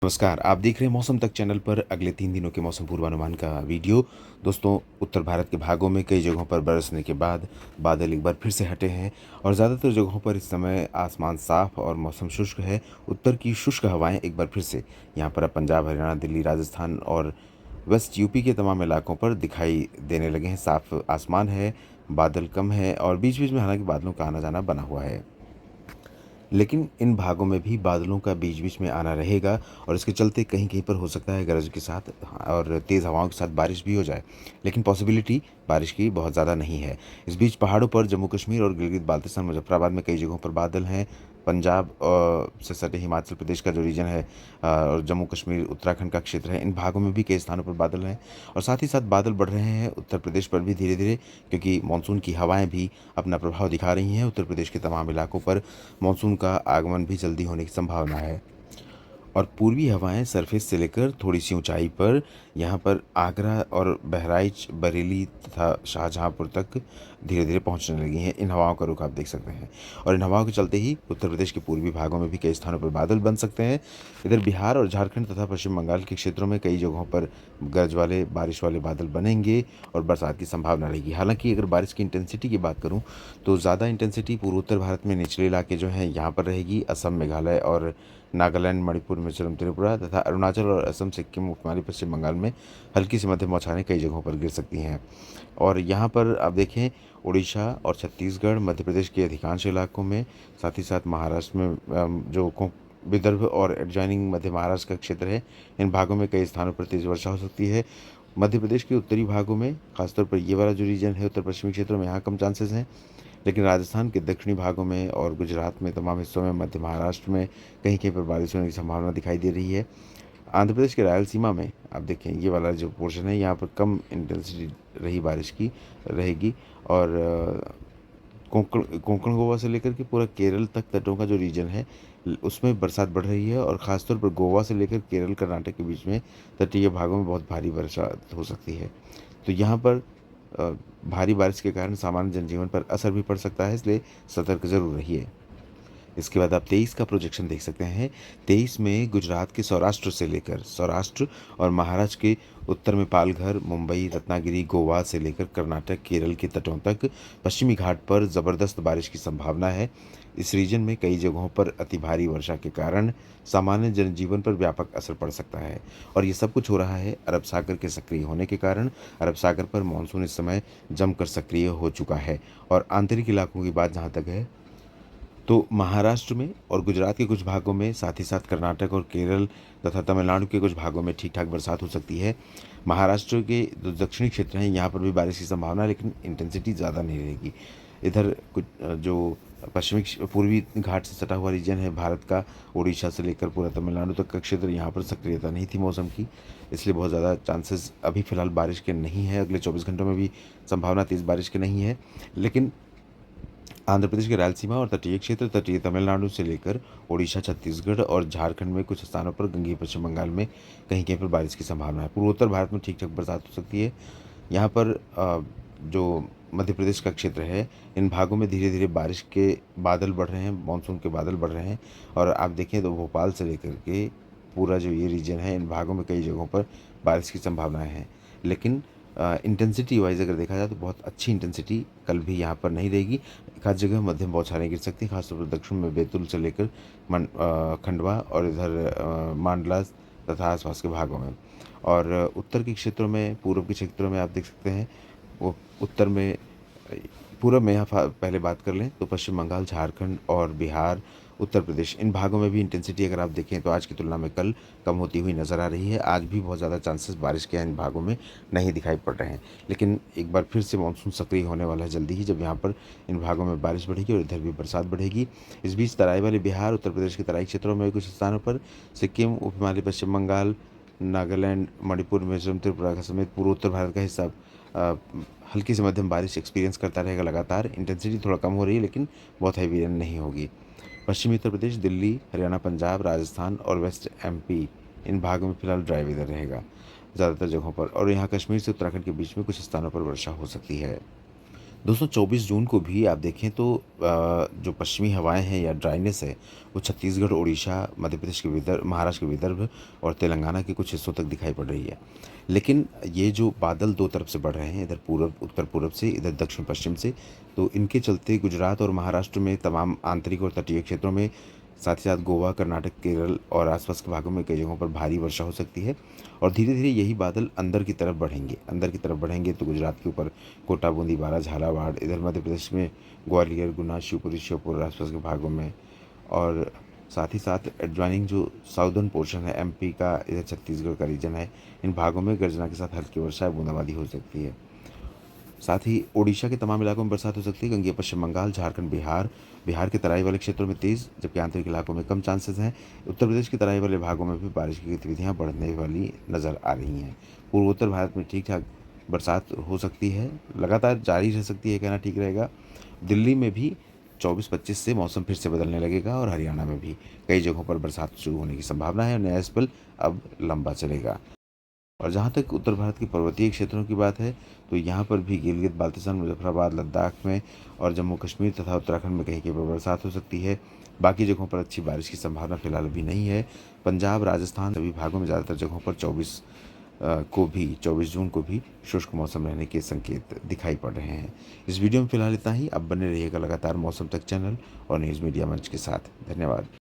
नमस्कार, आप देख रहे हैं मौसम तक चैनल पर अगले 3 दिनों के मौसम पूर्वानुमान का वीडियो। दोस्तों, उत्तर भारत के भागों में कई जगहों पर बरसने के बाद बादल एक बार फिर से हटे हैं और ज़्यादातर जगहों पर इस समय आसमान साफ और मौसम शुष्क है। उत्तर की शुष्क हवाएं एक बार फिर से यहाँ पर अब पंजाब, हरियाणा, दिल्ली, राजस्थान और वेस्ट यूपी के तमाम इलाकों पर दिखाई देने लगे हैं। साफ आसमान है, बादल कम है और बीच-बीच में हालांकि बादलों का आना-जाना बना हुआ है। लेकिन इन भागों में भी बादलों का बीच-बीच में आना रहेगा और इसके चलते कहीं-कहीं पर हो सकता है गरज के साथ और तेज़ हवाओं के साथ बारिश भी हो जाए। लेकिन पॉसिबिलिटी बारिश की बहुत ज़्यादा नहीं है। इस बीच पहाड़ों पर जम्मू कश्मीर और गिलगित-बाल्टिस्तान, मुज़फ़्फ़राबाद में कई जगहों पर बादल हैं। पंजाब से सटे हिमाचल प्रदेश का जो रीजन है और जम्मू कश्मीर, उत्तराखंड का क्षेत्र है, इन भागों में भी कई स्थानों पर बादल हैं और साथ ही साथ बादल बढ़ रहे हैं उत्तर प्रदेश पर भी धीरे-धीरे, क्योंकि मानसून की हवाएँ भी अपना प्रभाव दिखा रही हैं। उत्तर प्रदेश के तमाम इलाकों पर मानसून का आगमन भी जल्दी होने की संभावना है। और पूर्वी हवाएं सरफेस से लेकर थोड़ी सी ऊंचाई पर यहाँ पर आगरा और बहराइच, बरेली तथा शाहजहांपुर तक धीरे धीरे पहुँचने लगी हैं। इन हवाओं का रुख आप देख सकते हैं और इन हवाओं के चलते ही उत्तर प्रदेश के पूर्वी भागों में भी कई स्थानों पर बादल बन सकते हैं। इधर बिहार और झारखंड तथा पश्चिम बंगाल के क्षेत्रों में कई जगहों पर गरज वाले, बारिश वाले बादल बनेंगे और बरसात की संभावना रहेगी। हालांकि अगर बारिश की इंटेंसिटी की बात करूँ तो ज़्यादा इंटेंसिटी पूर्वोत्तर भारत में निचले इलाके जो हैं यहाँ पर रहेगी। असम, मेघालय और नागालैंड, मणिपुर, मिजोरम, त्रिपुरा तथा अरुणाचल और असम, सिक्किम, उपमहाद्वीप पश्चिम बंगाल में हल्की से मध्यम बौछारें कई जगहों पर गिर सकती हैं। और यहाँ पर आप देखें, उड़ीसा और छत्तीसगढ़, मध्य प्रदेश के अधिकांश इलाकों में, साथ ही साथ महाराष्ट्र में जो विदर्भ और एडजॉइनिंग मध्य महाराष्ट्र का क्षेत्र है, इन भागों में कई स्थानों पर तेज़ वर्षा हो सकती है। मध्य प्रदेश के उत्तरी भागों में, खासतौर पर ये वाला जो रीजन है उत्तर पश्चिमी क्षेत्रों में, यहाँ कम चांसेस हैं। लेकिन राजस्थान के दक्षिणी भागों में और गुजरात में, तमाम हिस्सों में, मध्य महाराष्ट्र में कहीं-कहीं पर बारिश होने की संभावना दिखाई दे रही है। आंध्र प्रदेश के रायलसीमा में आप देखें, ये वाला जो पोर्शन है यहाँ पर कम इंटेंसिटी रही बारिश की रहेगी और कोंकण कोंकण गोवा से लेकर के पूरा केरल तक तटों का जो रीजन है उसमें बरसात बढ़ रही है और ख़ासतौर पर गोवा से लेकर केरल, कर्नाटक के बीच में तटीय भागों में बहुत भारी वर्षा हो सकती है। तो यहाँ पर अ, भारी बारिश के कारण सामान्य जनजीवन पर असर भी पड़ सकता है, इसलिए सतर्क ज़रूर रहिए। इसके बाद आप 23 का प्रोजेक्शन देख सकते हैं। 23 में गुजरात के सौराष्ट्र से लेकर सौराष्ट्र और महाराष्ट्र के उत्तर में पालघर, मुंबई, रत्नागिरी, गोवा से लेकर कर्नाटक, केरल के तटों तक पश्चिमी घाट पर ज़बरदस्त बारिश की संभावना है। इस रीजन में कई जगहों पर अति भारी वर्षा के कारण सामान्य जनजीवन पर व्यापक असर पड़ सकता है और ये सब कुछ हो रहा है अरब सागर के सक्रिय होने के कारण। अरब सागर पर मानसून इस समय जमकर सक्रिय हो चुका है और आंतरिक इलाकों की बात जहाँ तक है तो महाराष्ट्र में और गुजरात के कुछ भागों में, साथ ही साथ कर्नाटक और केरल तथा तमिलनाडु के कुछ भागों में ठीक-ठाक बरसात हो सकती है। महाराष्ट्र के जो दक्षिणी क्षेत्र हैं, यहाँ पर भी बारिश की संभावना है, लेकिन इंटेंसिटी ज़्यादा नहीं रहेगी। इधर कुछ जो पूर्वी घाट से सटा हुआ रीजन है भारत का, उड़ीसा से लेकर पूरा तमिलनाडु तक का क्षेत्र, यहाँ पर सक्रियता नहीं थी मौसम की, इसलिए बहुत ज़्यादा चांसेस अभी फ़िलहाल बारिश के नहीं है। अगले 24 घंटों में भी संभावना तेज़ बारिश की नहीं है। लेकिन आंध्र प्रदेश के रायलसीमा और तटीय क्षेत्र, तटीय तमिलनाडु से लेकर उड़ीसा, छत्तीसगढ़ और झारखंड में कुछ स्थानों पर, गंगेय पश्चिम बंगाल में कहीं-कहीं पर बारिश की संभावना है। पूर्वोत्तर भारत में ठीक-ठाक बरसात हो सकती है। यहाँ पर जो मध्य प्रदेश का क्षेत्र है, इन भागों में धीरे-धीरे बारिश के बादल बढ़ रहे हैं, मानसून के बादल बढ़ रहे हैं और आप देखें तो भोपाल से लेकर के पूरा जो ये रीजन है, इन भागों में कई जगहों पर बारिश की संभावनाएँ हैं। लेकिन इंटेंसिटी वाइज़ अगर देखा जाए तो बहुत अच्छी इंटेंसिटी कल भी यहाँ पर नहीं रहेगी। एक आध जगह मध्यम बौछारें गिर सकती हैं, खासतौर पर दक्षिण में बैतूल से लेकर खंडवा और इधर मांडला तथा आसपास के भागों में। और उत्तर के क्षेत्रों में, पूर्व के क्षेत्रों में आप देख सकते हैं, वो उत्तर में पूरब में यहाँ पहले बात कर लें तो पश्चिम बंगाल, झारखंड और बिहार, उत्तर प्रदेश, इन भागों में भी इंटेंसिटी अगर आप देखें तो आज की तुलना में कल कम होती हुई नज़र आ रही है। आज भी बहुत ज़्यादा चांसेस बारिश के इन भागों में नहीं दिखाई पड़ रहे हैं। लेकिन एक बार फिर से मानसून सक्रिय होने वाला है जल्दी ही, जब यहाँ पर इन भागों में बारिश बढ़ेगी और इधर भी बरसात बढ़ेगी। इस बीच तराई वाले बिहार, उत्तर प्रदेश के तराई क्षेत्रों में कुछ स्थानों पर, सिक्किम, उपहिमालय पश्चिम बंगाल, नागालैंड, मणिपुर, मिजोरम, त्रिपुरा का समेत पूर्वोत्तर भारत का हिस्सा अ, हल्की से मध्यम बारिश एक्सपीरियंस करता रहेगा लगातार। इंटेंसिटी थोड़ा कम हो रही है, लेकिन बहुत हैवी रेन नहीं होगी। पश्चिमी उत्तर प्रदेश, दिल्ली, हरियाणा, पंजाब, राजस्थान और वेस्ट एमपी, इन भागों में फिलहाल ड्राई वेदर रहेगा ज़्यादातर जगहों पर और यहाँ कश्मीर से उत्तराखंड के बीच में कुछ स्थानों पर वर्षा हो सकती है। दोस्तों 24 जून को भी आप देखें तो जो पश्चिमी हवाएं हैं या ड्राइनेस है वो छत्तीसगढ़, उड़ीसा, मध्य प्रदेश के विदर्भ, महाराष्ट्र के विदर्भ और तेलंगाना के कुछ हिस्सों तक दिखाई पड़ रही है। लेकिन ये जो बादल दो तरफ से बढ़ रहे हैं, इधर पूर्व उत्तर पूर्व से, इधर दक्षिण पश्चिम से, तो इनके चलते गुजरात और महाराष्ट्र में तमाम आंतरिक और तटीय क्षेत्रों में, साथ ही साथ गोवा, कर्नाटक, केरल और आसपास के भागों में कई जगहों पर भारी वर्षा हो सकती है। और धीरे धीरे यही बादल अंदर की तरफ बढ़ेंगे तो गुजरात के ऊपर कोटा, बूंदी, बारा, झालावाड़, इधर मध्य प्रदेश में ग्वालियर, गुना, शिवपुरी, श्योपुर और आसपास के भागों में, और साथ ही साथ एडजॉइनिंग जो साउदर्न पोर्शन है एमपी का, इधर छत्तीसगढ़ का रीजन है, इन भागों में गर्जना के साथ हल्की वर्षा या बूंदाबांदी हो सकती है। साथ ही ओडिशा के तमाम इलाकों में बरसात हो सकती है। गंगेय पश्चिम बंगाल, झारखंड, बिहार के तराई वाले क्षेत्रों में तेज़, जबकि आंतरिक इलाकों में कम चांसेस हैं। उत्तर प्रदेश के तराई वाले भागों में भी बारिश की गतिविधियां बढ़ने वाली नज़र आ रही हैं। पूर्वोत्तर भारत में ठीक ठाक बरसात हो सकती है, लगातार जारी रह सकती है, कहना ठीक रहेगा। दिल्ली में भी 24-25 से मौसम फिर से बदलने लगेगा और हरियाणा में भी कई जगहों पर बरसात शुरू होने की संभावना है और नया स्पेल अब लंबा चलेगा। और जहाँ तक उत्तर भारत के पर्वतीय क्षेत्रों की बात है, तो यहाँ पर भी गिलगित बाल्टिस्तान, मुजफ्फराबाद, लद्दाख में और जम्मू कश्मीर तथा उत्तराखंड में कहीं कहीं पर बरसात हो सकती है। बाकी जगहों पर अच्छी बारिश की संभावना फिलहाल अभी नहीं है। पंजाब, राजस्थान सभी भागों में ज़्यादातर जगहों पर 24 जून को भी शुष्क मौसम रहने के संकेत दिखाई पड़ रहे हैं। इस वीडियो में फिलहाल इतना ही। अब बने रहिएगा लगातार मौसम तक चैनल और न्यूज़ मीडिया मंच के साथ। धन्यवाद।